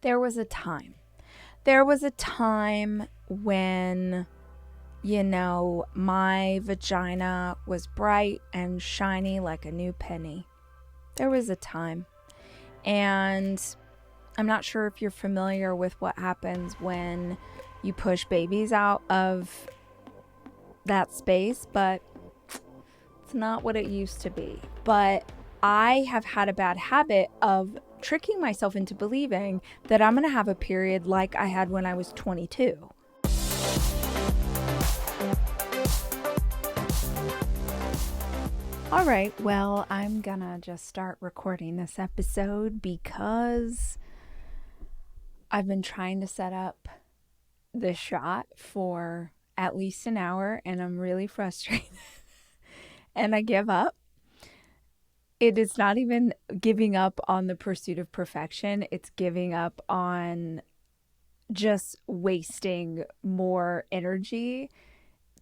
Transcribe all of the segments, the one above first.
There was a time. There was a time when, my vagina was bright and shiny like a new penny. There was a time. And I'm not sure if you're familiar with what happens when you push babies out of that space, but it's not what it used to be. But I have had a bad habit of tricking myself into believing that I'm going to have a period like I had when I was 22. All right, well, I'm gonna just start recording this episode because I've been trying to set up this shot for at least an hour and I'm really frustrated and I give up. It is not even giving up on the pursuit of perfection. It's giving up on just wasting more energy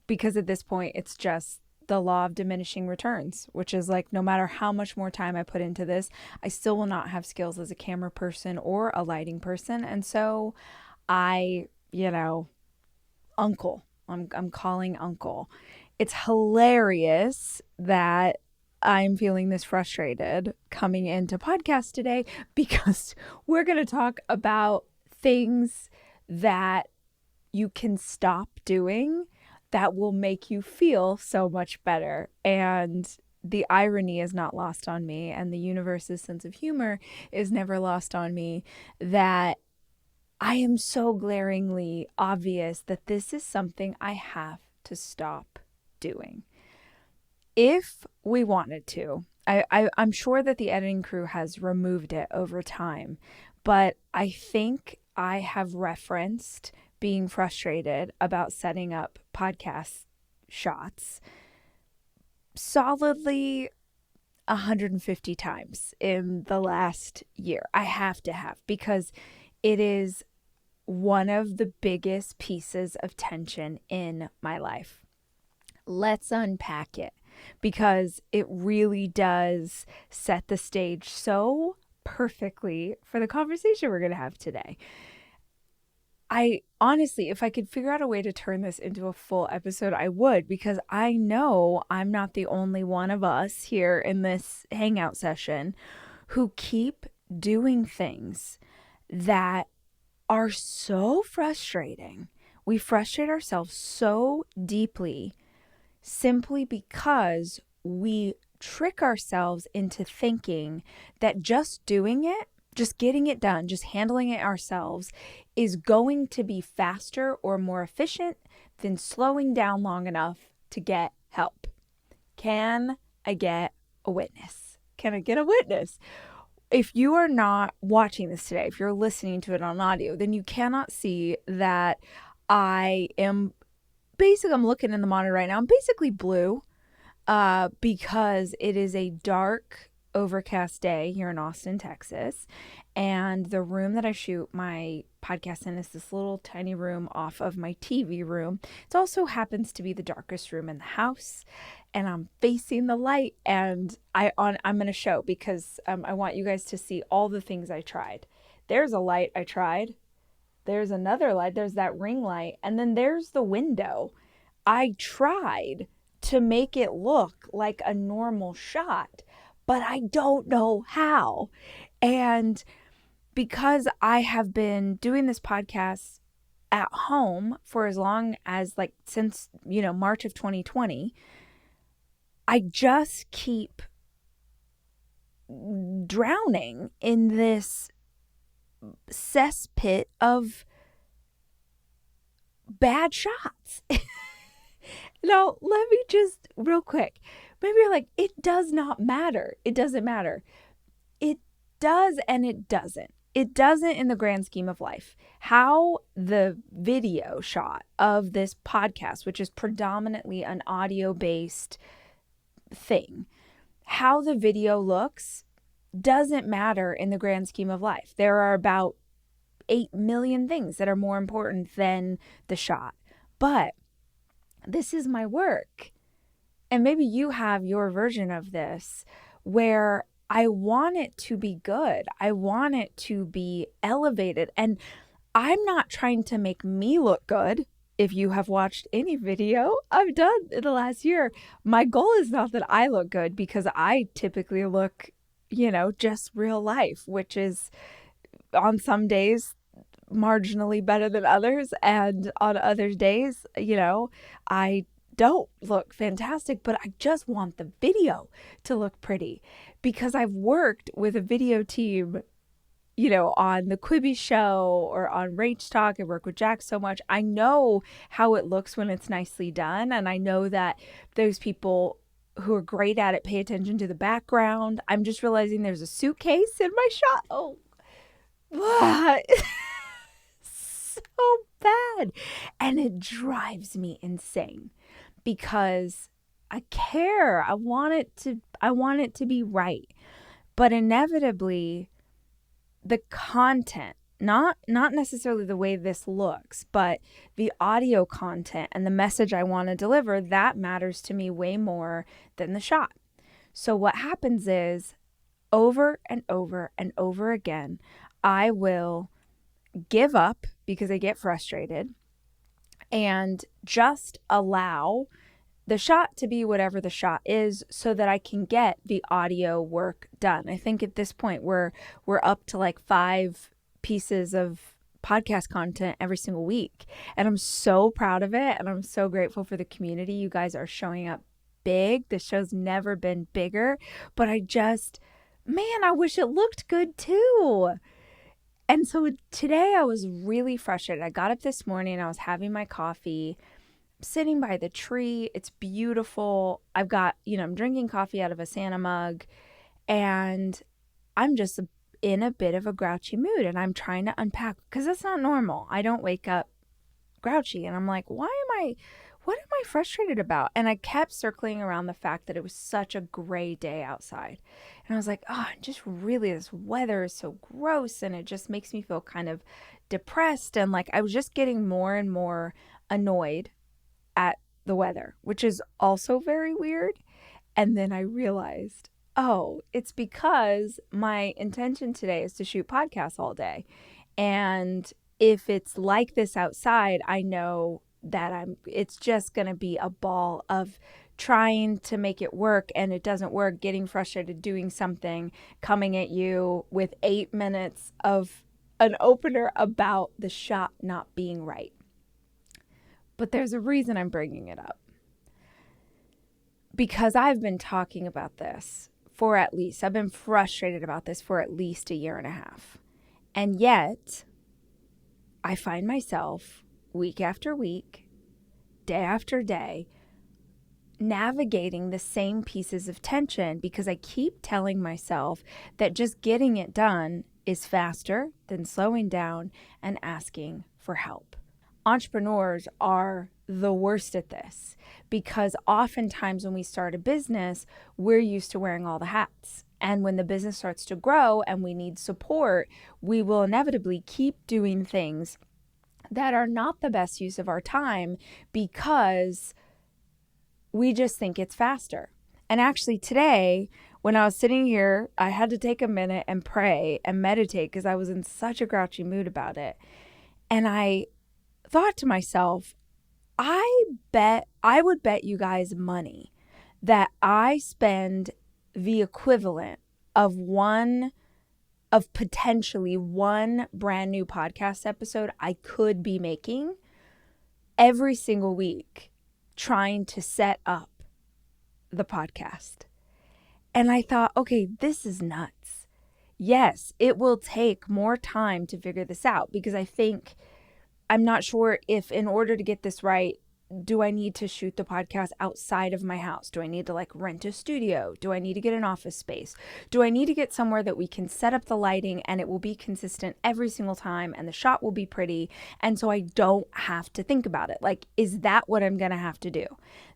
because at this point it's just the law of diminishing returns, which is like no matter how much more time I put into this, I still will not have skills as a camera person or a lighting person. And so I, uncle, I'm calling uncle. It's hilarious that I'm feeling this frustrated coming into podcast today because we're going to talk about things that you can stop doing that will make you feel so much better. And the irony is not lost on me, and the universe's sense of humor is never lost on me, that I am so glaringly obvious that this is something I have to stop doing. If we wanted to, I'm sure that the editing crew has removed it over time, but I think I have referenced being frustrated about setting up podcast shots solidly 150 times in the last year. I have to have, because it is one of the biggest pieces of tension in my life. Let's unpack it because it really does set the stage so perfectly for the conversation we're going to have today. I honestly, if I could figure out a way to turn this into a full episode, I would, because I know I'm not the only one of us here in this hangout session who keep doing things that are so frustrating. We frustrate ourselves so deeply simply because we trick ourselves into thinking that just doing it, just getting it done, just handling it ourselves is going to be faster or more efficient than slowing down long enough to get help. Can I get a witness? Can I get a witness? If you are not watching this today, if you're listening to it on audio, then you cannot see that I'm looking in the monitor right now. I'm basically blue because it is a dark, overcast day here in Austin, Texas. And the room that I shoot my podcast in is this little tiny room off of my TV room. It also happens to be the darkest room in the house. And I'm facing the light, and I'm going to show because I want you guys to see all the things I tried. There's a light I tried. There's another light. There's that ring light. And then there's the window. I tried to make it look like a normal shot, but I don't know how. And because I have been doing this podcast at home for as long as since, March of 2020, I just keep drowning in this cesspit of bad shots. Now, let me just real quick. Maybe you're like, it does not matter. It doesn't matter. It does and it doesn't. It doesn't in the grand scheme of life. How the video shot of this podcast, which is predominantly an audio-based thing, how the video looks doesn't matter in the grand scheme of life. There are about 8 million things that are more important than the shot. But this is my work. And maybe you have your version of this where I want it to be good. I want it to be elevated. And I'm not trying to make me look good. If you have watched any video I've done in the last year, my goal is not that I look good, because I typically look, just real life, which is on some days marginally better than others. And on other days, I don't look fantastic, but I just want the video to look pretty, because I've worked with a video team, on the Quibi show or on Rach Talk. I work with Jack so much. I know how it looks when it's nicely done. And I know that those people who are great at it pay attention to the background. I'm just realizing there's a suitcase in my shot. Oh, so bad. And it drives me insane, because I care. I want it to be right. But inevitably, the content, not necessarily the way this looks, but the audio content and the message I want to deliver, that matters to me way more than the shot. So what happens is, over and over and over again, I will give up because I get frustrated and just allow the shot to be whatever the shot is, so that I can get the audio work done. I think at this point we're up to like 5 pieces of podcast content every single week. And I'm so proud of it. And I'm so grateful for the community. You guys are showing up big. The show's never been bigger, but I wish it looked good too. And so today I was really frustrated. I got up this morning, I was having my coffee, sitting by the tree. It's beautiful. I've got, I'm drinking coffee out of a Santa mug, and I'm just in a bit of a grouchy mood, and I'm trying to unpack, because that's not normal. I don't wake up grouchy, and I'm like, what am I frustrated about? And I kept circling around the fact that it was such a gray day outside. And I was like, just really, this weather is so gross, and it just makes me feel kind of depressed. And like, I was just getting more and more annoyed at the weather, which is also very weird. And then I realized, it's because my intention today is to shoot podcasts all day. And if it's like this outside, I know that it's just going to be a ball of trying to make it work, and it doesn't work, getting frustrated, doing something, coming at you with 8 minutes of an opener about the shot not being right. But there's a reason I'm bringing it up, because I've been talking about this I've been frustrated about this for at least a year and a half. And yet I find myself week after week, day after day, navigating the same pieces of tension, because I keep telling myself that just getting it done is faster than slowing down and asking for help. Entrepreneurs are the worst at this, because oftentimes when we start a business, we're used to wearing all the hats. And when the business starts to grow and we need support, we will inevitably keep doing things that are not the best use of our time, because we just think it's faster. And actually today, when I was sitting here, I had to take a minute and pray and meditate, because I was in such a grouchy mood about it. And I thought to myself, I would bet you guys money that I spend the equivalent of potentially one brand new podcast episode I could be making every single week trying to set up the podcast. And I thought, okay, this is nuts. Yes, it will take more time to figure this out, because I'm not sure if, in order to get this right, do I need to shoot the podcast outside of my house? Do I need to rent a studio? Do I need to get an office space? Do I need to get somewhere that we can set up the lighting and it will be consistent every single time and the shot will be pretty, and so I don't have to think about it? Is that what I'm going to have to do?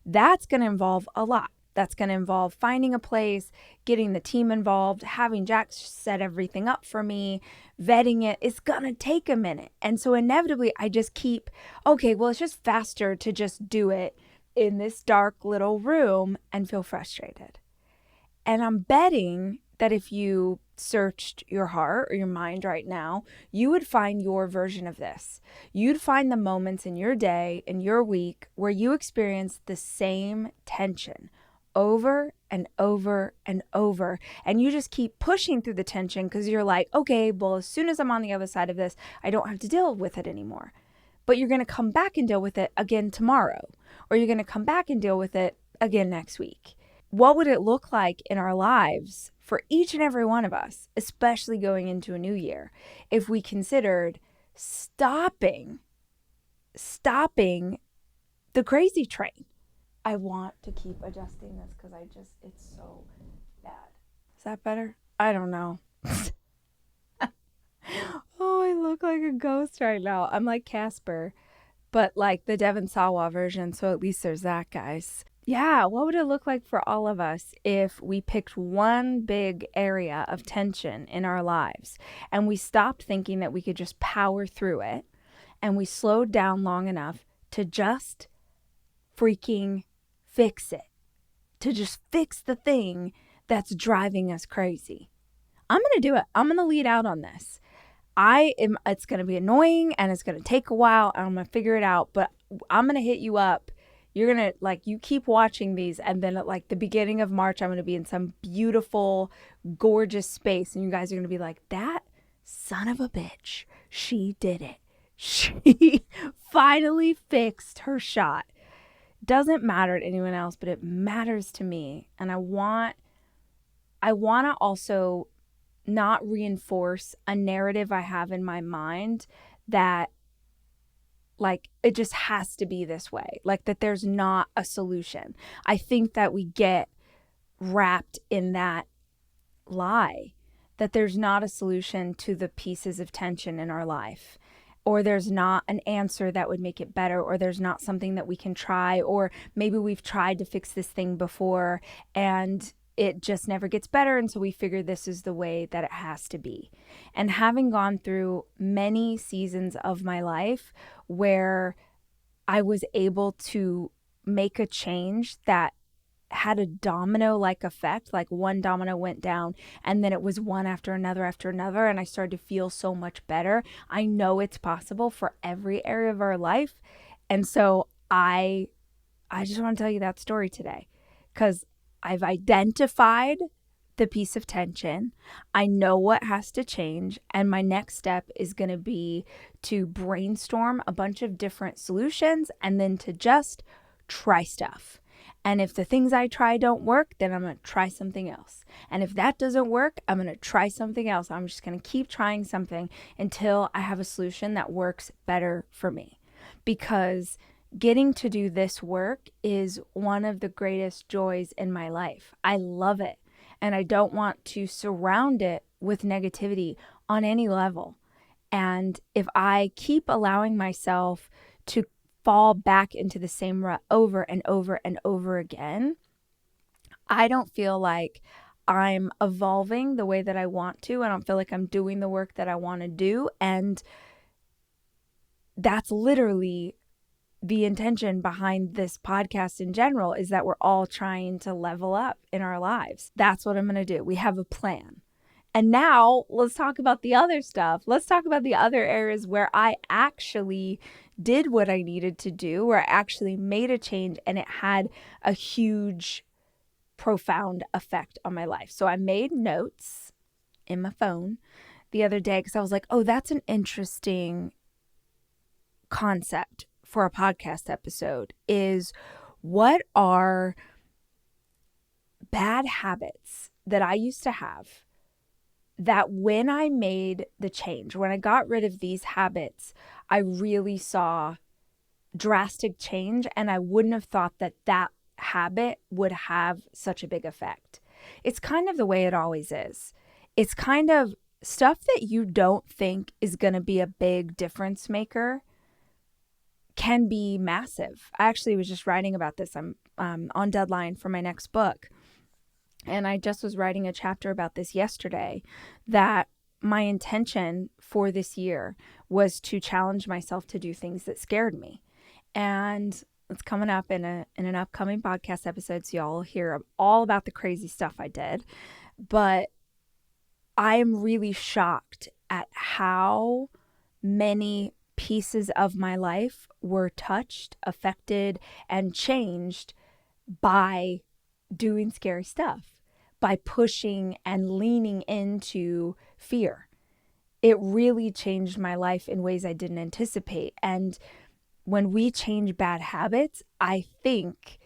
That's going to involve a lot. That's going to involve finding a place, getting the team involved, having Jack set everything up for me, vetting it. It's going to take a minute. And so inevitably I just keep, it's just faster to just do it in this dark little room and feel frustrated. And I'm betting that if you searched your heart or your mind right now, you would find your version of this. You'd find the moments in your day, in your week, where you experience the same tension over and over and over. And you just keep pushing through the tension because you're like, okay, well, as soon as I'm on the other side of this, I don't have to deal with it anymore. But you're going to come back and deal with it again tomorrow, or you're going to come back and deal with it again next week. What would it look like in our lives for each and every one of us, especially going into a new year, if we considered stopping the crazy train? I want to keep adjusting this because it's so bad. Is that better? I don't know. Oh, I look like a ghost right now. I'm like Casper, but like the Devon Sawa version. So at least there's that, guys. Yeah, what would it look like for all of us if we picked one big area of tension in our lives and we stopped thinking that we could just power through it, and we slowed down long enough to just freaking fix it, to just fix the thing that's driving us crazy? I'm going to do it. I'm going to lead out on this. It's going to be annoying and it's going to take a while and I'm going to figure it out, but I'm going to hit you up. You're going to you keep watching these, and then at the beginning of March, I'm going to be in some beautiful, gorgeous space. And you guys are going to be like, that son of a bitch, she did it. She finally fixed her shot. Doesn't matter to anyone else, but it matters to me. And I want to also not reinforce a narrative I have in my mind that it just has to be this way, that there's not a solution. I think that we get wrapped in that lie that there's not a solution to the pieces of tension in our life, or there's not an answer that would make it better, or there's not something that we can try, or maybe we've tried to fix this thing before and it just never gets better, and so we figure this is the way that it has to be. And having gone through many seasons of my life where I was able to make a change that had a domino-like effect, one domino went down and then it was one after another, and I started to feel so much better. I know it's possible for every area of our life. And so I just want to tell you that story today, because I've identified the piece of tension. I know what has to change. And my next step is going to be to brainstorm a bunch of different solutions and then to just try stuff. And if the things I try don't work, then I'm going to try something else. And if that doesn't work, I'm going to try something else. I'm just going to keep trying something until I have a solution that works better for me. Because getting to do this work is one of the greatest joys in my life. I love it. And I don't want to surround it with negativity on any level. And if I keep allowing myself to fall back into the same rut over and over and over again, I don't feel like I'm evolving the way that I want to. I don't feel like I'm doing the work that I want to do. And that's literally the intention behind this podcast in general, is that we're all trying to level up in our lives. That's what I'm going to do. We have a plan. And now let's talk about the other stuff. Let's talk about the other areas where I actually did what I needed to do, where I actually made a change and it had a huge, profound effect on my life. So I made notes in my phone the other day because I was like, oh, that's an interesting concept for a podcast episode, is what are bad habits that I used to have that when I made the change, when I got rid of these habits, I really saw drastic change, and I wouldn't have thought that that habit would have such a big effect. It's kind of the way it always is. It's kind of stuff that you don't think is going to be a big difference maker can be massive. I actually was just writing about this. I'm on deadline for my next book. And I just was writing a chapter about this yesterday, that my intention for this year was to challenge myself to do things that scared me. And it's coming up in an upcoming podcast episode, so y'all will hear all about the crazy stuff I did. But I am really shocked at how many pieces of my life were touched, affected, and changed by doing scary stuff, by pushing and leaning into fear. It really changed my life in ways I didn't anticipate. And when we change bad habits, I think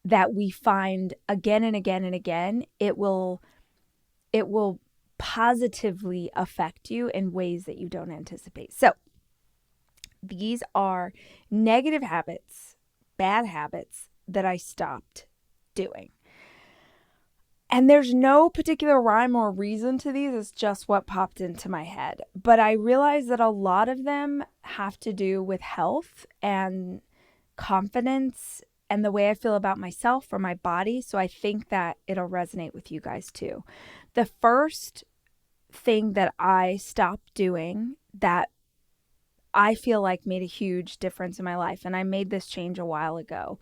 that we find again and again and again, it will positively affect you in ways that you don't anticipate. So these are negative habits, bad habits that I stopped doing. And there's no particular rhyme or reason to these. It's just what popped into my head. But I realized that a lot of them have to do with health and confidence and the way I feel about myself or my body. So I think that it'll resonate with you guys too. The first thing that I stopped doing that I feel like made a huge difference in my life, and I made this change a while ago,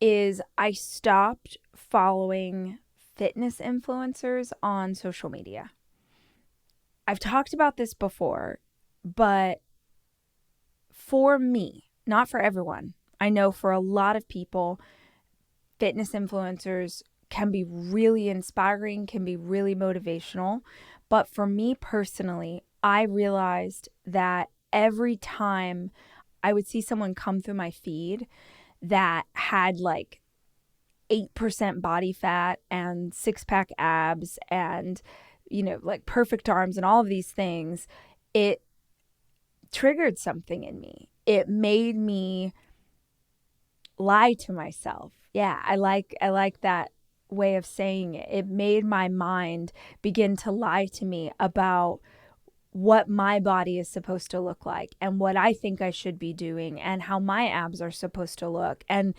is I stopped following fitness influencers on social media. I've talked about this before, but for me, not for everyone, I know for a lot of people, fitness influencers can be really inspiring, can be really motivational. But for me personally, I realized that every time I would see someone come through my feed that had like 8% body fat and 6-pack abs and, like perfect arms and all of these things, it triggered something in me. It made me lie to myself. Yeah, I like that way of saying it. It made my mind begin to lie to me about what my body is supposed to look like and what I think I should be doing and how my abs are supposed to look. And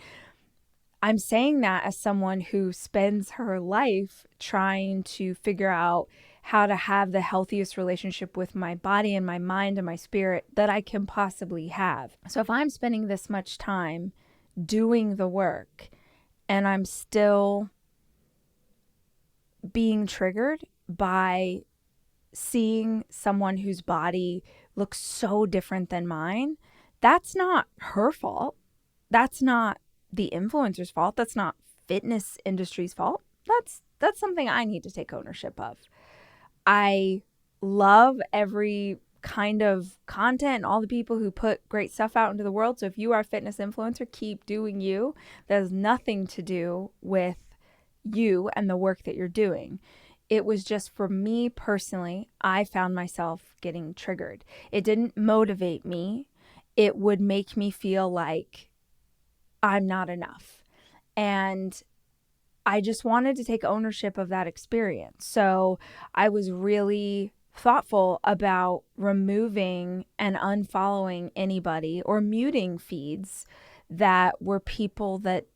I'm saying that as someone who spends her life trying to figure out how to have the healthiest relationship with my body and my mind and my spirit that I can possibly have. So if I'm spending this much time doing the work and I'm still being triggered by seeing someone whose body looks so different than mine, that's not her fault. That's not the influencer's fault. That's not fitness industry's fault. That's something I need to take ownership of. I love every kind of content and all the people who put great stuff out into the world. So if you are a fitness influencer, keep doing you. That has nothing to do with you and the work that you're doing. It was just for me personally, I found myself getting triggered. It didn't motivate me. It would make me feel like I'm not enough. And I just wanted to take ownership of that experience. So I was really thoughtful about removing and unfollowing anybody or muting feeds that were people that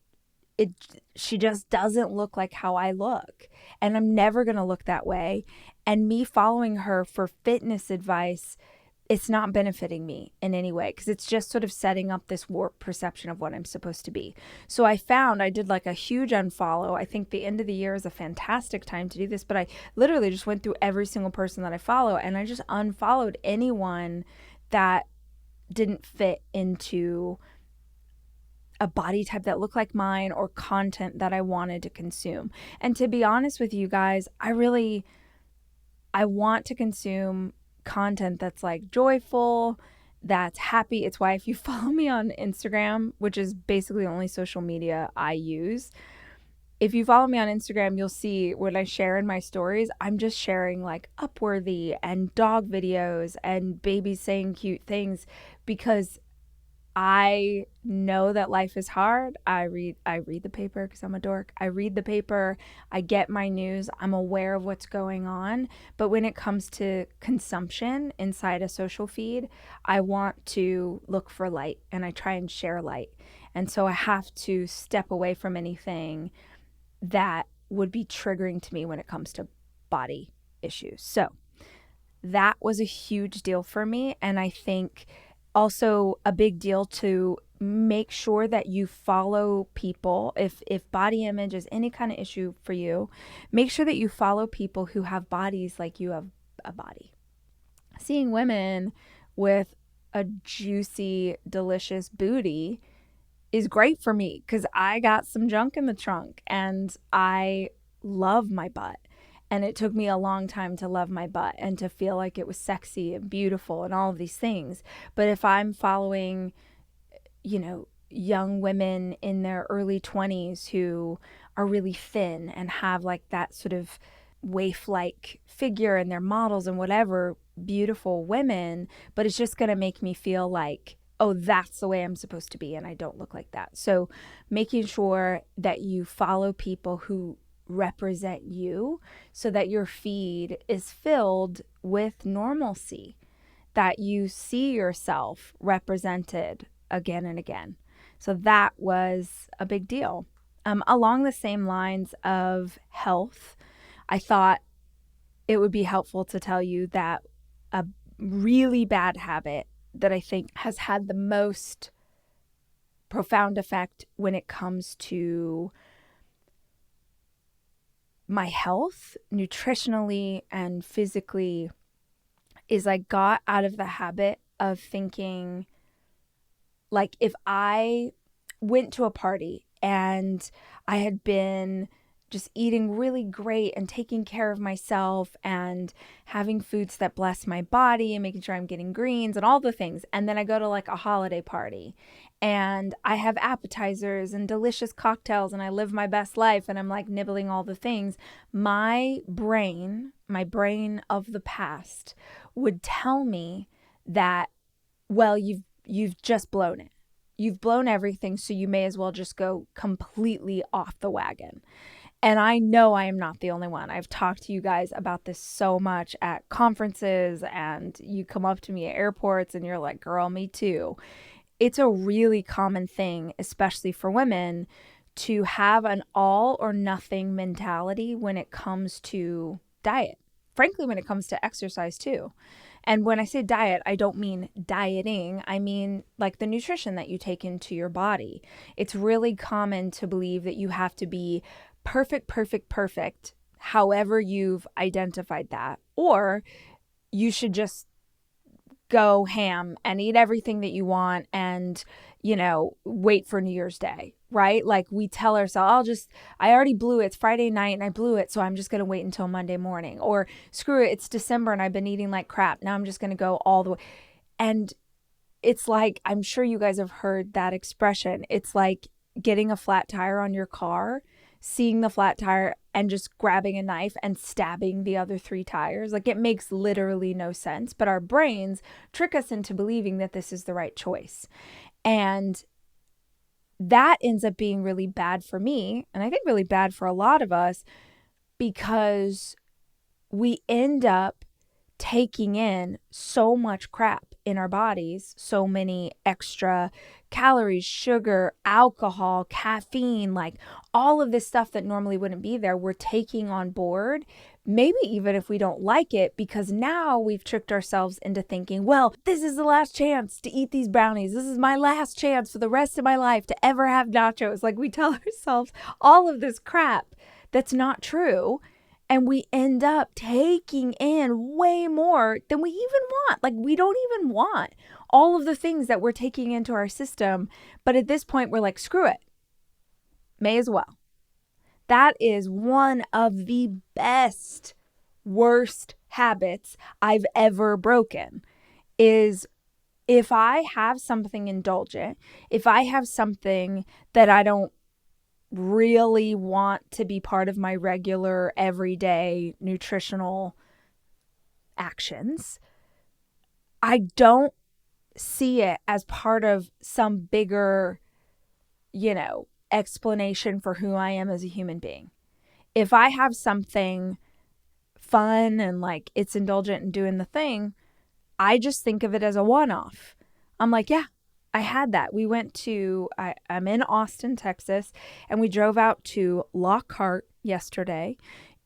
she just doesn't look like how I look. And I'm never going to look that way. And me following her for fitness advice, it's not benefiting me in any way because it's just sort of setting up this warped perception of what I'm supposed to be. So I did like a huge unfollow. I think the end of the year is a fantastic time to do this, but I literally just went through every single person that I follow and I just unfollowed anyone that didn't fit into a body type that looked like mine or content that I wanted to consume. And to be honest with you guys, I want to consume content that's like joyful, that's happy. It's why if you follow me on Instagram, which is basically the only social media I use, if you follow me on Instagram, you'll see when I share in my stories, I'm just sharing like Upworthy and dog videos and babies saying cute things because I know that life is hard. I read the paper because I'm a dork. I read the paper. I get my news. I'm aware of what's going on. But when it comes to consumption inside a social feed, I want to look for light and I try and share light. And so I have to step away from anything that would be triggering to me when it comes to body issues. So that was a huge deal for me. And I think Also a big deal to make sure that you follow people. If body image is any kind of issue for you, make sure that you follow people who have bodies like you have a body. Seeing women with a juicy, delicious booty is great for me because I got some junk in the trunk and I love my butt. And it took me a long time to love my butt and to feel like it was sexy and beautiful and all of these things. But if I'm following, young women in their early 20s who are really thin and have like that sort of waif like figure and they're models and whatever, beautiful women, but it's just going to make me feel like, oh, that's the way I'm supposed to be and I don't look like that. So making sure that you follow people who represent you so that your feed is filled with normalcy, that you see yourself represented again and again. So that was a big deal. Along the same lines of health, I thought it would be helpful to tell you that a really bad habit that I think has had the most profound effect when it comes to my health, nutritionally and physically, is I got out of the habit of thinking, like, if I went to a party and I had been just eating really great and taking care of myself and having foods that bless my body and making sure I'm getting greens and all the things. And then I go to like a holiday party and I have appetizers and delicious cocktails and I live my best life and I'm like nibbling all the things. My brain of the past would tell me that, well, you've just blown it. You've blown everything, so you may as well just go completely off the wagon. And I know I am not the only one. I've talked to you guys about this so much at conferences, and you come up to me at airports and you're like, girl, me too. It's a really common thing, especially for women, to have an all or nothing mentality when it comes to diet. Frankly, when it comes to exercise too. And when I say diet, I don't mean dieting. I mean like the nutrition that you take into your body. It's really common to believe that you have to be perfect, however you've identified that. Or you should just go ham and eat everything that you want and, wait for New Year's Day, right? Like we tell ourselves, I already blew it. It's Friday night and I blew it. So I'm just going to wait until Monday morning. Or screw it. It's December and I've been eating like crap. Now I'm just going to go all the way. And it's like, I'm sure you guys have heard that expression. It's like getting a flat tire on your car, seeing the flat tire and just grabbing a knife and stabbing the other 3 tires. Like it makes literally no sense, but our brains trick us into believing that this is the right choice. And that ends up being really bad for me, and I think really bad for a lot of us, because we end up taking in so much crap in our bodies, so many extra calories, sugar, alcohol, caffeine, like all of this stuff that normally wouldn't be there, we're taking on board, maybe even if we don't like it, because now we've tricked ourselves into thinking, well, this is the last chance to eat these brownies. This is my last chance for the rest of my life to ever have nachos. Like we tell ourselves all of this crap that's not true. And we end up taking in way more than we even want. Like we don't even want all of the things that we're taking into our system. But at this point, we're like, screw it. May as well. That is one of the best, worst habits I've ever broken, is if I have something indulgent, if I have something that I don't really want to be part of my regular everyday nutritional actions, I don't see it as part of some bigger, explanation for who I am as a human being. If I have something fun and like it's indulgent and doing the thing, I just think of it as a one-off. I'm like, yeah, I had that. We went to, I'm in Austin, Texas, and we drove out to Lockhart yesterday.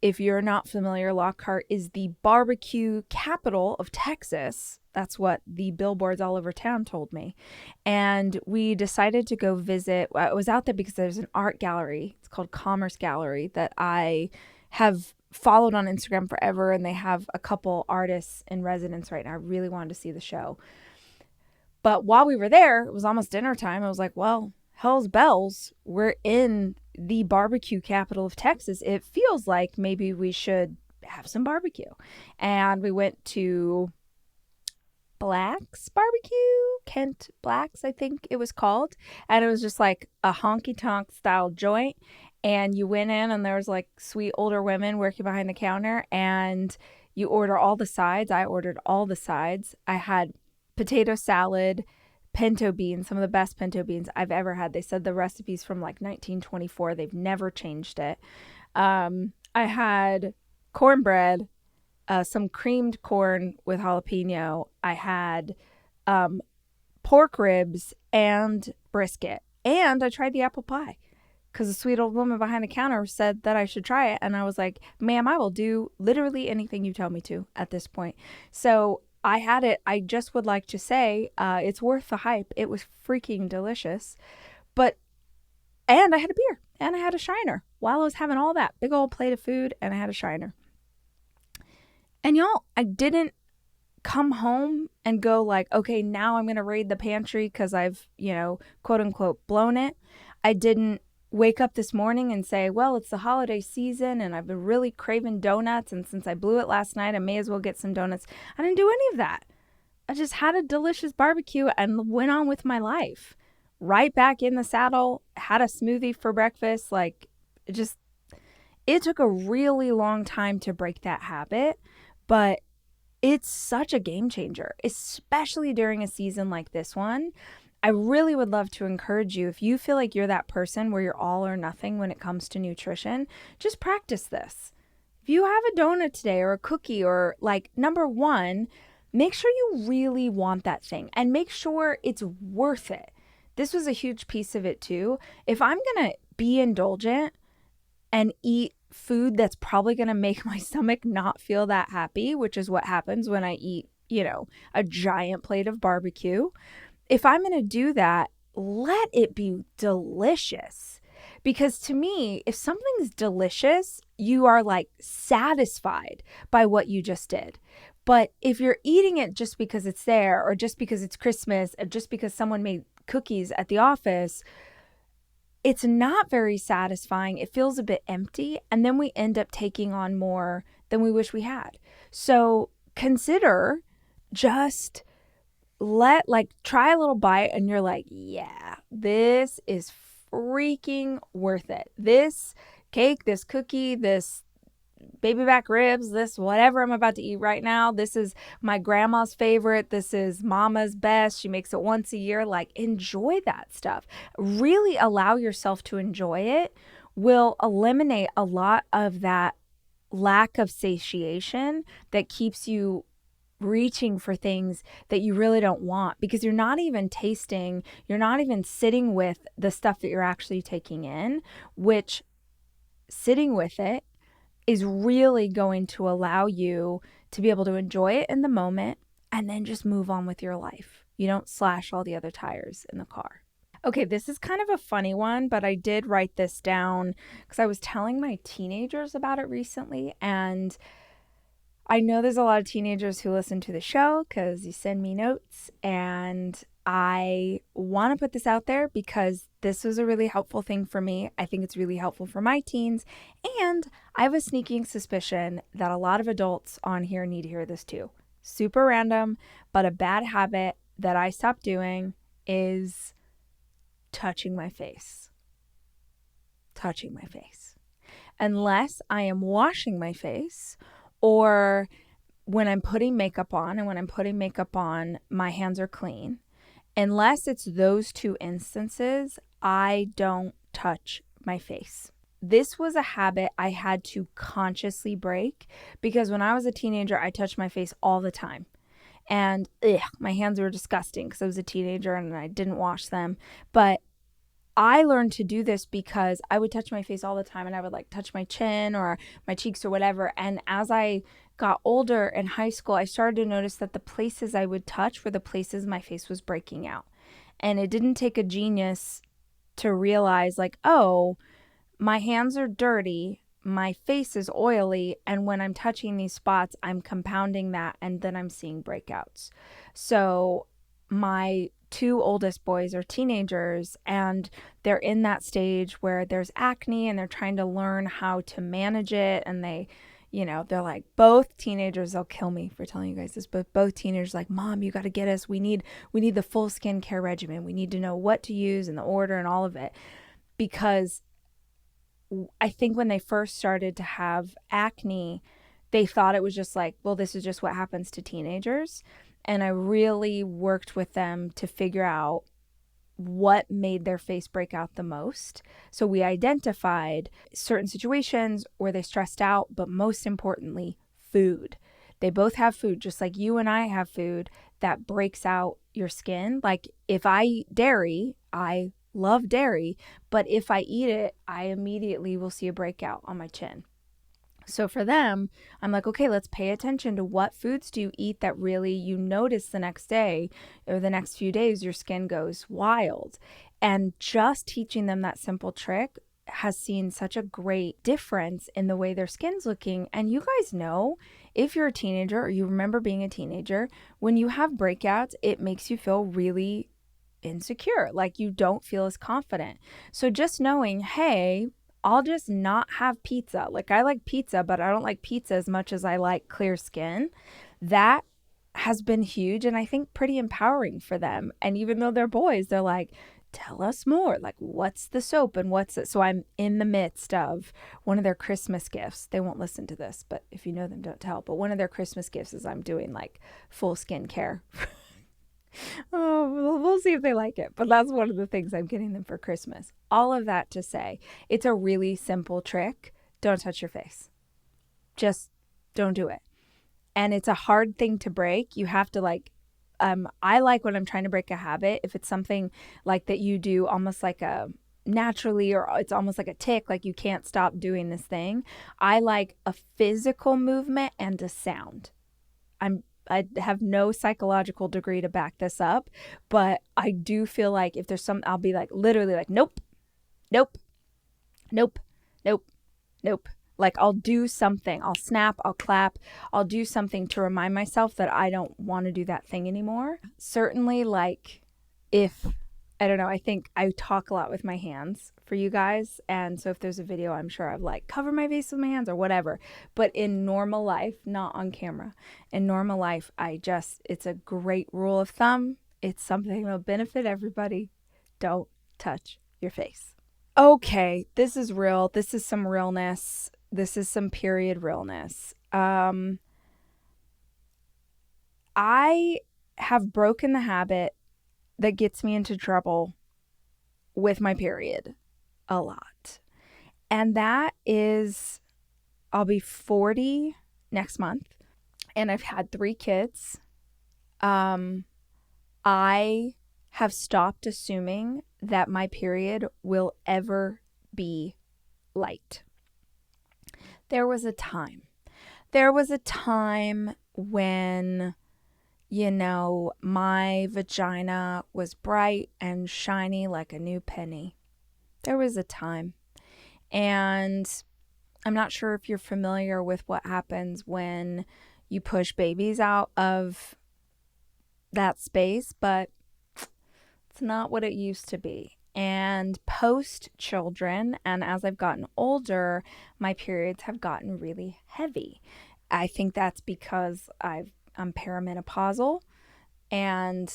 If you're not familiar, Lockhart is the barbecue capital of Texas. That's what the billboards all over town told me. And we decided to go visit. I was out there because there's an art gallery. It's called Commerce Gallery that I have followed on Instagram forever. And they have a couple artists in residence right now. I really wanted to see the show. But while we were there, it was almost dinner time. I was like, well, hell's bells. We're in the barbecue capital of Texas. It feels like maybe we should have some barbecue. And we went to Black's Barbecue, Kent Black's, I think it was called. And it was just like a honky tonk style joint. And you went in and there was like sweet older women working behind the counter and you order all the sides. I ordered all the sides. I had potato salad, pinto beans, some of the best pinto beans I've ever had. They said the recipe's from like 1924. They've never changed it. I had cornbread, some creamed corn with jalapeno. I had pork ribs and brisket. And I tried the apple pie because a sweet old woman behind the counter said that I should try it. And I was like, ma'am, I will do literally anything you tell me to at this point. So I had it. I just would like to say it's worth the hype. It was freaking delicious. And I had a beer and I had a Shiner while I was having all that big old plate of food and I had a Shiner. And y'all, I didn't come home and go like, okay, now I'm going to raid the pantry because I've, quote unquote, blown it. I didn't wake up this morning and say, well, it's the holiday season and I've been really craving donuts. And since I blew it last night, I may as well get some donuts. I didn't do any of that. I just had a delicious barbecue and went on with my life. Right back in the saddle, had a smoothie for breakfast. Like, it took a really long time to break that habit, but it's such a game changer, especially during a season like this one. I really would love to encourage you, if you feel like you're that person where you're all or nothing when it comes to nutrition, just practice this. If you have a donut today or a cookie or like, number one, make sure you really want that thing and make sure it's worth it. This was a huge piece of it too. If I'm going to be indulgent and eat food that's probably going to make my stomach not feel that happy, which is what happens when I eat, a giant plate of barbecue. If I'm going to do that, let it be delicious. Because to me, if something's delicious, you are like satisfied by what you just did. But if you're eating it just because it's there or just because it's Christmas or just because someone made cookies at the office, it's not very satisfying. It feels a bit empty. And then we end up taking on more than we wish we had. So consider just try a little bite and you're like, yeah, this is freaking worth it. This cake, this cookie, this baby back ribs, this whatever I'm about to eat right now. This is my grandma's favorite. This is mama's best. She makes it once a year. Like, enjoy that stuff. Really allow yourself to enjoy it will eliminate a lot of that lack of satiation that keeps you reaching for things that you really don't want, because you're not even tasting, you're not even sitting with the stuff that you're actually taking in, which sitting with it is really going to allow you to be able to enjoy it in the moment and then just move on with your life. You don't slash all the other tires in the car. Okay, this is kind of a funny one, but I did write this down because I was telling my teenagers about it recently, and I know there's a lot of teenagers who listen to the show because you send me notes, and I want to put this out there because this was a really helpful thing for me. I think it's really helpful for my teens, and I have a sneaking suspicion that a lot of adults on here need to hear this too. Super random, but a bad habit that I stopped doing is touching my face. Touching my face. Unless I am washing my face, or when I'm putting makeup on, and when I'm putting makeup on, my hands are clean. Unless it's those two instances, I don't touch my face. This was a habit I had to consciously break because when I was a teenager, I touched my face all the time. And my hands were disgusting because I was a teenager and I didn't wash them. But I learned to do this because I would touch my face all the time, and I would like touch my chin or my cheeks or whatever. And as I got older in high school, I started to notice that the places I would touch were the places my face was breaking out. And it didn't take a genius to realize, like, oh, my hands are dirty, my face is oily, and when I'm touching these spots, I'm compounding that, and then I'm seeing breakouts. So my two oldest boys are teenagers, and they're in that stage where there's acne and they're trying to learn how to manage it. And they're like, both teenagers, they'll kill me for telling you guys this, but both teenagers like, Mom, you got to get us, we need the full skincare regimen. We need to know what to use and the order and all of it. Because I think when they first started to have acne, they thought it was just like, well, this is just what happens to teenagers. And I really worked with them to figure out what made their face break out the most. So we identified certain situations where they stressed out, but most importantly, food. They both have food, just like you and I have food that breaks out your skin. Like if I eat dairy, I love dairy, but if I eat it, I immediately will see a breakout on my chin. So for them, I'm like, okay, let's pay attention to what foods do you eat that really you notice the next day or the next few days, your skin goes wild. And just teaching them that simple trick has seen such a great difference in the way their skin's looking. And you guys know, if you're a teenager or you remember being a teenager, when you have breakouts, it makes you feel really insecure, like you don't feel as confident. So just knowing, hey, I'll just not have pizza. Like I like pizza, but I don't like pizza as much as I like clear skin. That has been huge and I think pretty empowering for them. And even though they're boys, they're like, tell us more. Like, what's the soap and what's it? So I'm in the midst of one of their Christmas gifts. They won't listen to this, but if you know them, don't tell. But one of their Christmas gifts is I'm doing like full skincare. Oh, we'll see if they like it. But that's one of the things I'm getting them for Christmas. All of that to say, it's a really simple trick. Don't touch your face. Just don't do it. And it's a hard thing to break. You have to I like when I'm trying to break a habit, if it's something like that you do almost like a naturally, or it's almost like a tick, like you can't stop doing this thing. I like a physical movement and a sound. I have no psychological degree to back this up, but I do feel like if there's some, I'll be like literally like, nope, nope, nope, nope, nope. Like I'll do something, I'll snap, I'll clap, I'll do something to remind myself that I don't want to do that thing anymore. Certainly, like if, I don't know, I think I talk a lot with my hands for you guys. And so if there's a video, I'm sure I've like covered my face with my hands or whatever. But in normal life, not on camera, in normal life, it's a great rule of thumb. It's something that'll benefit everybody. Don't touch your face. Okay, this is real. This is some realness. This is some period realness. I have broken the habit that gets me into trouble with my period a lot. And that is, I'll be 40 next month and I've had 3 kids. I have stopped assuming that my period will ever be light. There was a time when, my vagina was bright and shiny like a new penny. There was a time. And I'm not sure if you're familiar with what happens when you push babies out of that space, but it's not what it used to be. And post children, and as I've gotten older, my periods have gotten really heavy. I think that's because I'm perimenopausal and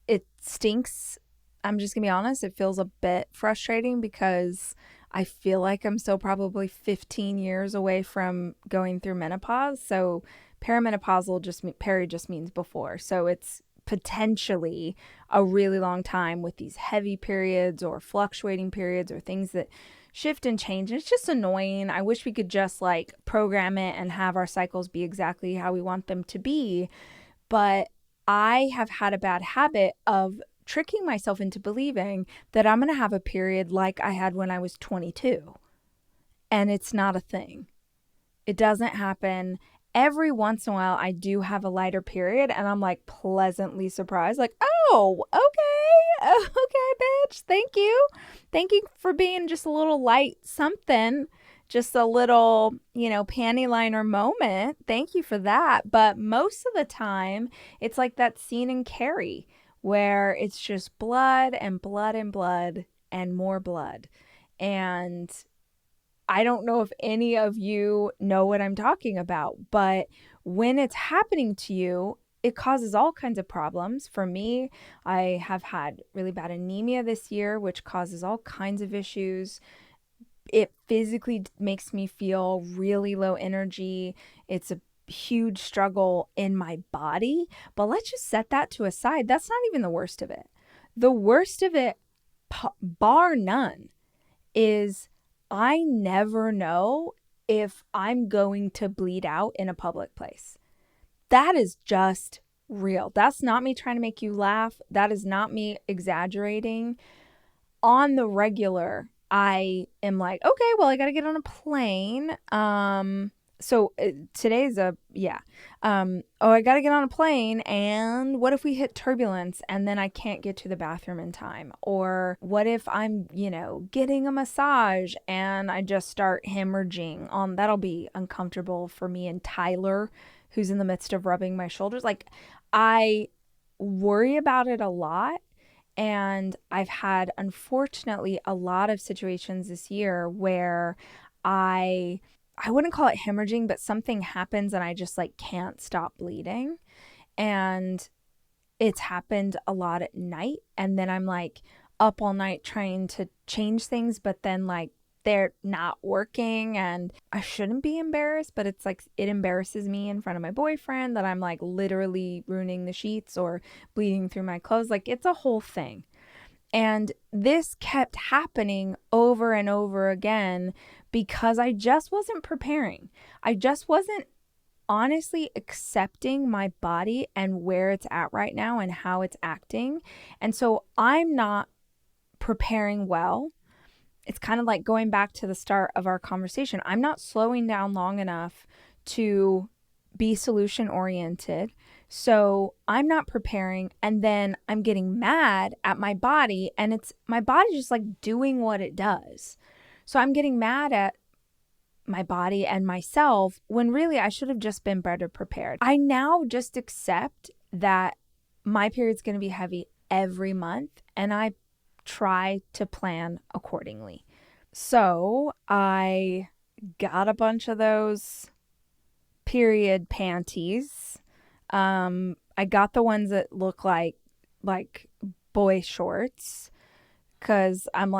it stinks. I'm just gonna be honest, it feels a bit frustrating because I feel like I'm still probably 15 years away from going through menopause. So perimenopausal peri just means before. So it's potentially a really long time with these heavy periods or fluctuating periods or things that shift and change. And it's just annoying. I wish we could just like program it and have our cycles be exactly how we want them to be. But I have had a bad habit of tricking myself into believing that I'm going to have a period like I had when I was 22. And it's not a thing. It doesn't happen. Every once in a while, I do have a lighter period, and I'm like pleasantly surprised, like, oh, okay, okay, bitch. Thank you. Thank you for being just a little light something, just a little, panty liner moment. Thank you for that. But most of the time, it's like that scene in Carrie where it's just blood and blood and blood and more blood. And I don't know if any of you know what I'm talking about, but when it's happening to you, it causes all kinds of problems. For me, I have had really bad anemia this year, which causes all kinds of issues. It physically makes me feel really low energy. It's a huge struggle in my body, but let's just set that to a side. That's not even the worst of it. The worst of it, bar none, is I never know if I'm going to bleed out in a public place. That is just real. That's not me trying to make you laugh. That is not me exaggerating. On the regular, I am like, okay, well, I got to get on a plane. Today's I got to get on a plane, and what if we hit turbulence and then I can't get to the bathroom in time? Or what if I'm, getting a massage and I just start hemorrhaging? That'll be uncomfortable for me and Tyler, who's in the midst of rubbing my shoulders. Like, I worry about it a lot. And I've had, unfortunately, a lot of situations this year where I wouldn't call it hemorrhaging, but something happens and I just can't stop bleeding. And it's happened a lot at night. And then I'm up all night trying to change things, but then they're not working, and I shouldn't be embarrassed, but it's it embarrasses me in front of my boyfriend that I'm literally ruining the sheets or bleeding through my clothes. It's a whole thing. And this kept happening over and over again because I just wasn't preparing. I just wasn't honestly accepting my body and where it's at right now and how it's acting. And so I'm not preparing well. It's kind of like going back to the start of our conversation. I'm not slowing down long enough to be solution oriented. So I'm not preparing, and then I'm getting mad at my body, and it's my body just doing what it does. So I'm getting mad at my body and myself when really I should have just been better prepared. I now just accept that my period's going to be heavy every month, and I try to plan accordingly. So I got a bunch of those period panties. I got the ones that look like boy shorts, because I'm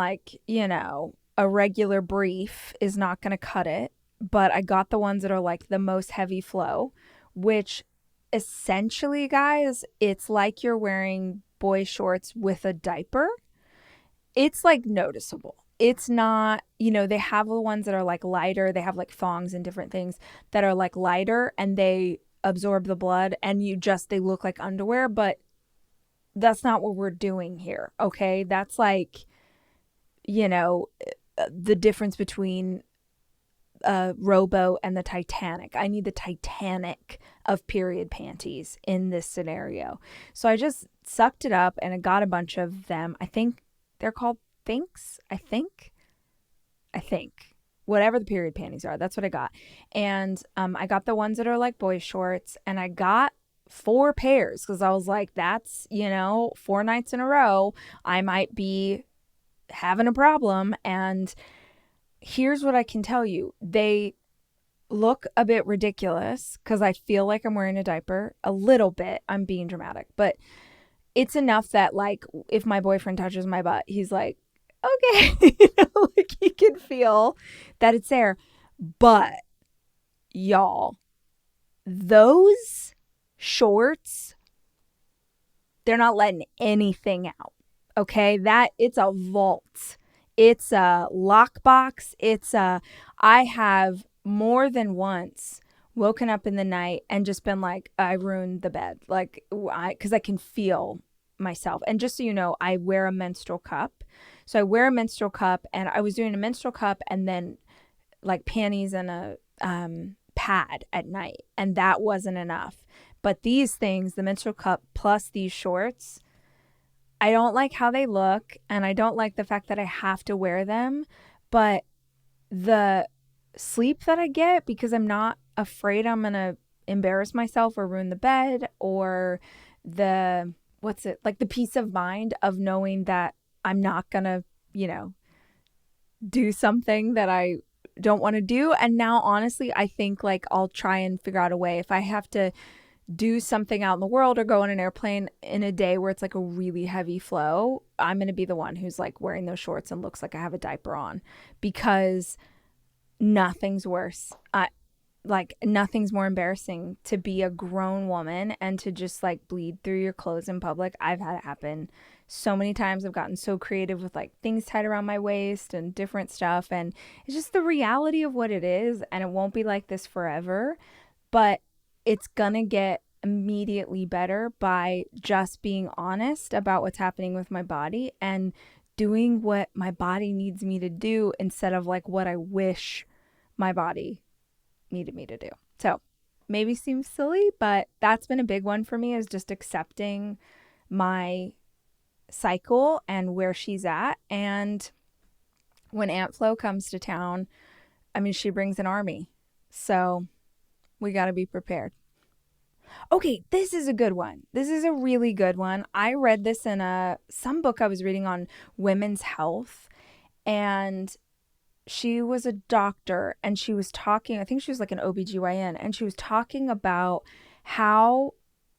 a regular brief is not going to cut it. But I got the ones that are the most heavy flow, which essentially, guys, it's like you're wearing boy shorts with a diaper. It's noticeable. It's not, they have the ones that are lighter. They have thongs and different things that are lighter, and they absorb the blood, and they look like underwear, but that's not what we're doing here. Okay. That's the difference between a rowboat and the Titanic. I need the Titanic of period panties in this scenario. So I just sucked it up and I got a bunch of them. I think they're called Thinks. I think. Whatever the period panties are, that's what I got. And I got the ones that are boy shorts, and I got 4 pairs because I was that's, 4 nights in a row, I might be having a problem. And here's what I can tell you. They look a bit ridiculous because I feel like I'm wearing a diaper a little bit. I'm being dramatic, but it's enough that if my boyfriend touches my butt, he's okay, he can feel that it's there. But y'all, those shorts, they're not letting anything out. Okay, that it's a vault. It's a lockbox. I have more than once woken up in the night and just been I ruined the bed. Because I can feel myself. And just so you know, I wear a menstrual cup. So I wear a menstrual cup, and I was doing a menstrual cup and then like panties and a pad at night. And that wasn't enough. But these things, the menstrual cup plus these shorts, I don't like how they look, and I don't like the fact that I have to wear them. But the sleep that I get, because I'm not afraid I'm going to embarrass myself or ruin the bed, or the, like the peace of mind of knowing that I'm not going to, do something that I don't want to do. And now, honestly, I think like I'll try and figure out a way if I have to do something out in the world or go on an airplane in a day where it's like a really heavy flow, I'm going to be the one who's like wearing those shorts and looks like I have a diaper on, because nothing's worse. Nothing's more embarrassing to be a grown woman and to just like bleed through your clothes in public. I've had it happen so many times. I've gotten so creative with like things tied around my waist and different stuff. And it's just the reality of what it is. And it won't be like this forever, but it's gonna get immediately better by just being honest about what's happening with my body and doing what my body needs me to do instead of like what I wish my body needed me to do. So maybe seems silly, but that's been a big one for me, is just accepting my cycle and where she's at. And when Aunt Flo comes to town, I mean, she brings an army. So we got to be prepared. Okay, this is a good one. This is a really good one. I read this in some book I was reading on women's health, and she was a doctor, and she was talking, I think she was like an OBGYN, and she was talking about how,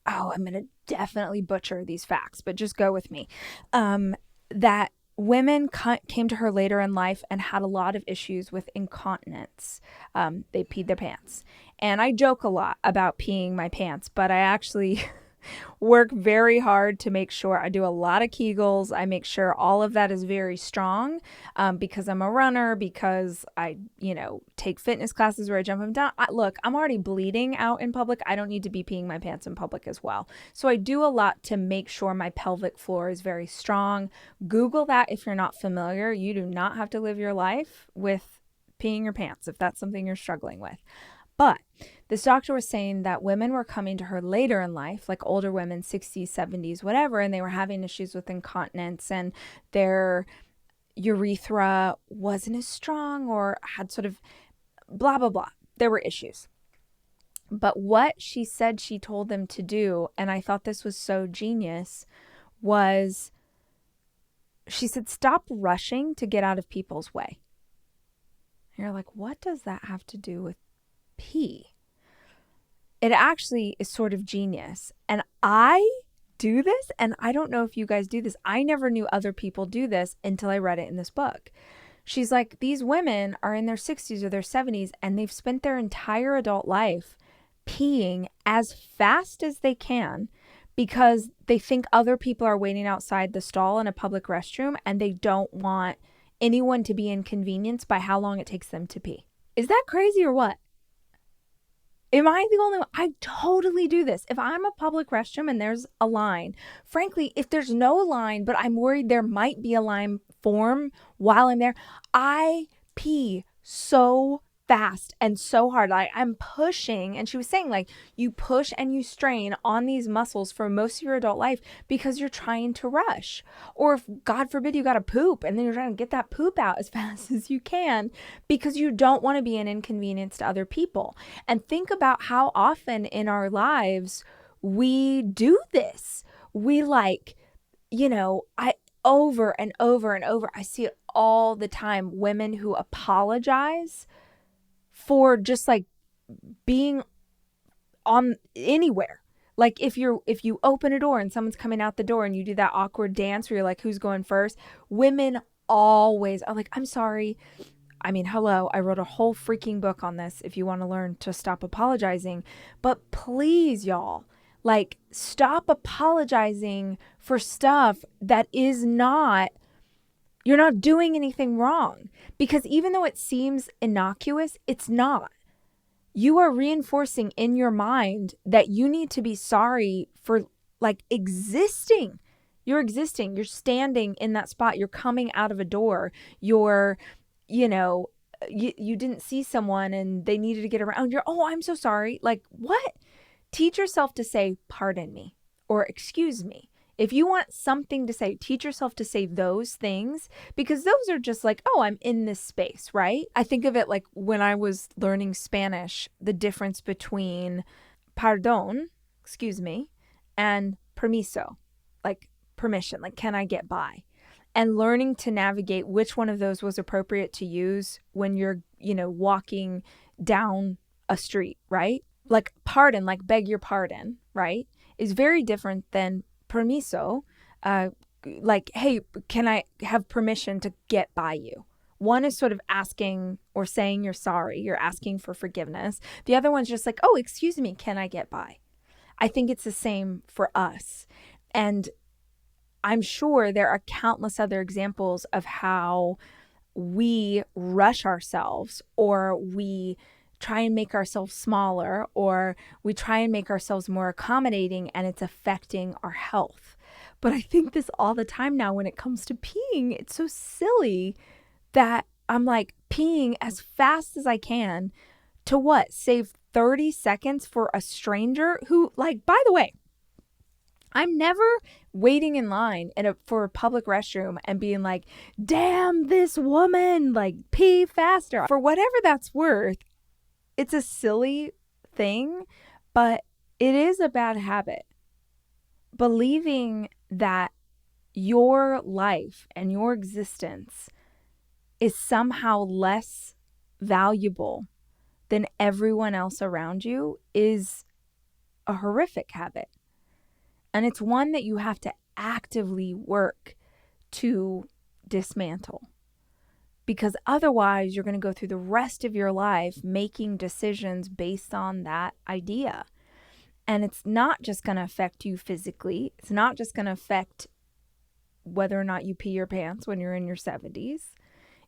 I'm going to definitely butcher these facts, but just go with me, that women came to her later in life and had a lot of issues with incontinence. They peed their pants. And I joke a lot about peeing my pants, but I actually work very hard to make sure I do a lot of Kegels. I make sure all of that is very strong, because I'm a runner, because I, take fitness classes where I jump up and down. Look, I'm already bleeding out in public. I don't need to be peeing my pants in public as well. So I do a lot to make sure my pelvic floor is very strong. Google that if you're not familiar. You do not have to live your life with peeing your pants if that's something you're struggling with. But this doctor was saying that women were coming to her later in life, like older women, 60s, 70s, whatever, and they were having issues with incontinence, and their urethra wasn't as strong or had sort of blah, blah, blah. There were issues. But what she said she told them to do, and I thought this was so genius, was she said, stop rushing to get out of people's way. And you're like, what does that have to do with pee? It actually is sort of genius. And I do this, and I don't know if you guys do this. I never knew other people do this until I read it in this book. She's like, these women are in their 60s or their 70s, and they've spent their entire adult life peeing as fast as they can because they think other people are waiting outside the stall in a public restroom, and they don't want anyone to be inconvenienced by how long it takes them to pee. Is that crazy or what? Am I the only one? I totally do this. If I'm a public restroom and there's a line, frankly, if there's no line, but I'm worried there might be a line form while I'm there, I pee so fast and so hard. I'm pushing, and she was saying like you push and you strain on these muscles for most of your adult life because you're trying to rush. Or if God forbid you got to poop, and then you're trying to get that poop out as fast as you can because you don't want to be an inconvenience to other people. And think about how often in our lives we do this. We over and over and over, I see it all the time, women who apologize for just like being on anywhere. Like if you open a door and someone's coming out the door and you do that awkward dance where you're like, who's going first? Women always are like, I'm sorry. I mean, hello, I wrote a whole freaking book on this if you want to learn to stop apologizing. But please, y'all, like, stop apologizing for stuff that is not, you're not doing anything wrong. Because even though it seems innocuous, it's not. You are reinforcing in your mind that you need to be sorry for like existing You're existing. You're standing in that spot. You're coming out of a door. You're, you know, you didn't see someone and they needed to get around. You're, oh, I'm so sorry. Like, what? Teach yourself to say, pardon me or excuse me. If you want something to say, teach yourself to say those things, because those are just like, oh, I'm in this space, right? I think of it like when I was learning Spanish, the difference between pardon, excuse me, and permiso, like permission, like can I get by? And learning to navigate which one of those was appropriate to use when you're, walking down a street, right? Like pardon, like beg your pardon, right? Is very different than permiso, like, hey, can I have permission to get by you? One is sort of asking or saying you're sorry. You're asking for forgiveness. The other one's just like, oh, excuse me, can I get by? I think it's the same for us. And I'm sure there are countless other examples of how we rush ourselves, or we try and make ourselves smaller, or we try and make ourselves more accommodating, and it's affecting our health. But I think this all the time now when it comes to peeing. It's so silly that I'm like peeing as fast as I can to what? Save 30 seconds for a stranger who, like, by the way, I'm never waiting in line for a public restroom and being like, damn, this woman, like, pee faster. For whatever that's worth, it's a silly thing, but it is a bad habit. Believing that your life and your existence is somehow less valuable than everyone else around you is a horrific habit. And it's one that you have to actively work to dismantle. Because otherwise, you're going to go through the rest of your life making decisions based on that idea. And it's not just going to affect you physically. It's not just going to affect whether or not you pee your pants when you're in your 70s.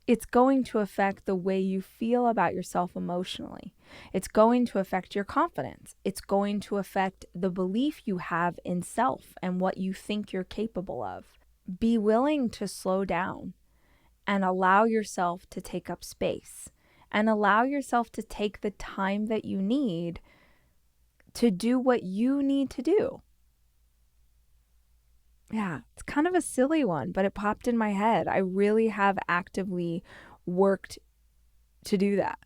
It's going to affect the way you feel about yourself emotionally. It's going to affect your confidence. It's going to affect the belief you have in self and what you think you're capable of. Be willing to slow down and allow yourself to take up space, and allow yourself to take the time that you need to do what you need to do. Yeah, it's kind of a silly one, but it popped in my head. I really have actively worked to do that.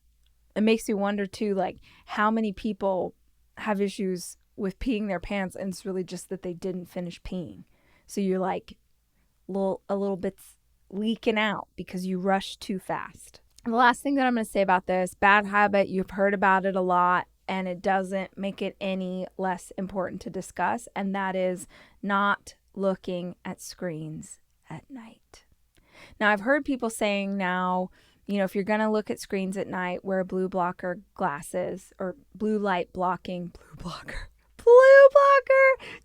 It makes me wonder too, like, how many people have issues with peeing their pants and it's really just that they didn't finish peeing. So you're like a little bit's leaking out because you rushed too fast. And the last thing that I'm going to say about this bad habit, you've heard about it a lot, and it doesn't make it any less important to discuss, and that is not looking at screens at night. Now, I've heard people saying now, if you're going to look at screens at night, wear blue blocker glasses or blue light blocking, blue blocker.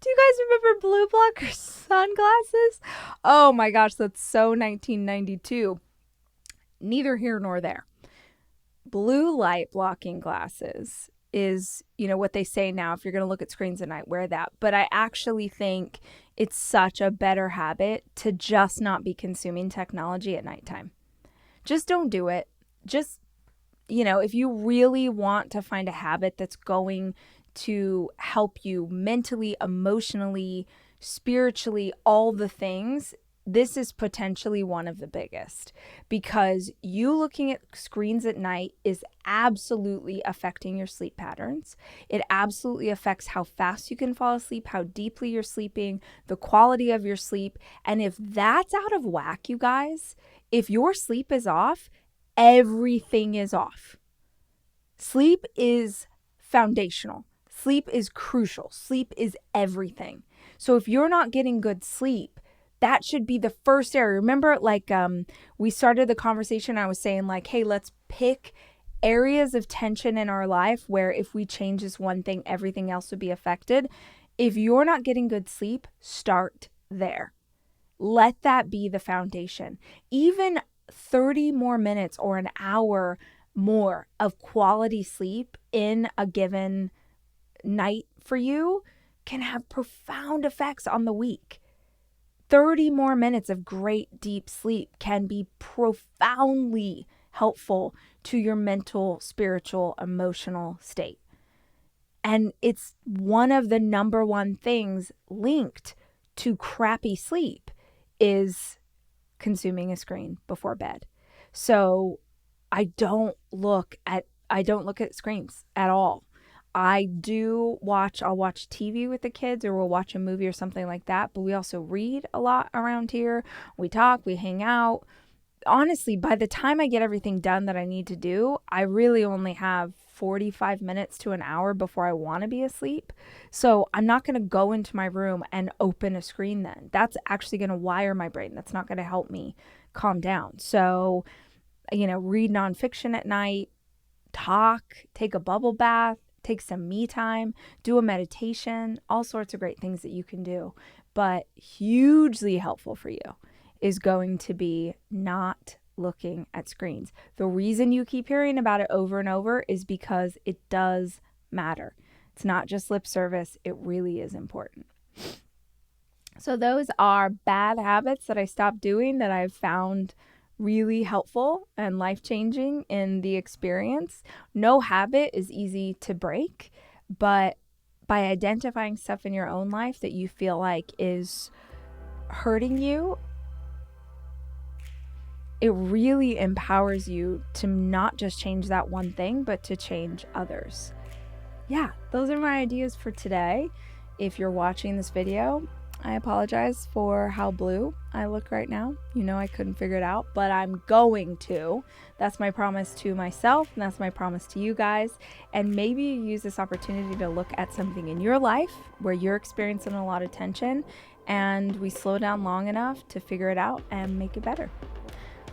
Do you guys remember blue blocker sunglasses? Oh my gosh, that's so 1992. Neither here nor there. Blue light blocking glasses is, what they say now. If you're going to look at screens at night, wear that. But I actually think it's such a better habit to just not be consuming technology at nighttime. Just don't do it. Just, if you really want to find a habit that's going to help you mentally, emotionally, spiritually, all the things, this is potentially one of the biggest, because you looking at screens at night is absolutely affecting your sleep patterns. It absolutely affects how fast you can fall asleep, how deeply you're sleeping, the quality of your sleep. And if that's out of whack, you guys, if your sleep is off, everything is off. Sleep is foundational. Sleep is crucial. Sleep is everything. So if you're not getting good sleep, that should be the first area. Remember, we started the conversation, I was saying hey, let's pick areas of tension in our life where if we change this one thing, everything else would be affected. If you're not getting good sleep, start there. Let that be the foundation. Even 30 more minutes or an hour more of quality sleep in a given night for you can have profound effects on the week. 30 more minutes of great deep sleep can be profoundly helpful to your mental, spiritual, emotional state. And it's one of the number one things linked to crappy sleep is consuming a screen before bed. So I don't look at screens at all. I'll watch TV with the kids, or we'll watch a movie or something like that, but we also read a lot around here. We talk, we hang out. Honestly, by the time I get everything done that I need to do, I really only have 45 minutes to an hour before I want to be asleep. So I'm not going to go into my room and open a screen then. That's actually going to wire my brain. That's not going to help me calm down. So, read nonfiction at night, talk, take a bubble bath, take some me time, do a meditation, all sorts of great things that you can do. But hugely helpful for you is going to be not looking at screens. The reason you keep hearing about it over and over is because it does matter. It's not just lip service. It really is important. So those are bad habits that I stopped doing that I've found really helpful and life-changing in the experience. No habit is easy to break, but by identifying stuff in your own life that you feel like is hurting you, it really empowers you to not just change that one thing, but to change others. Yeah, those are my ideas for today. If you're watching this video, I apologize for how blue I look right now. I couldn't figure it out, but I'm going to. That's my promise to myself, and that's my promise to you guys. And maybe you use this opportunity to look at something in your life where you're experiencing a lot of tension, and we slow down long enough to figure it out and make it better.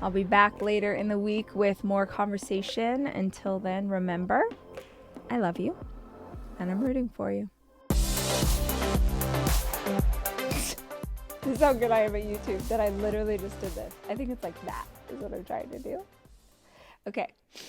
I'll be back later in the week with more conversation. Until then, remember, I love you, and I'm rooting for you. This is how good I am at YouTube that I literally just did this. I think it's like that is what I'm trying to do. Okay.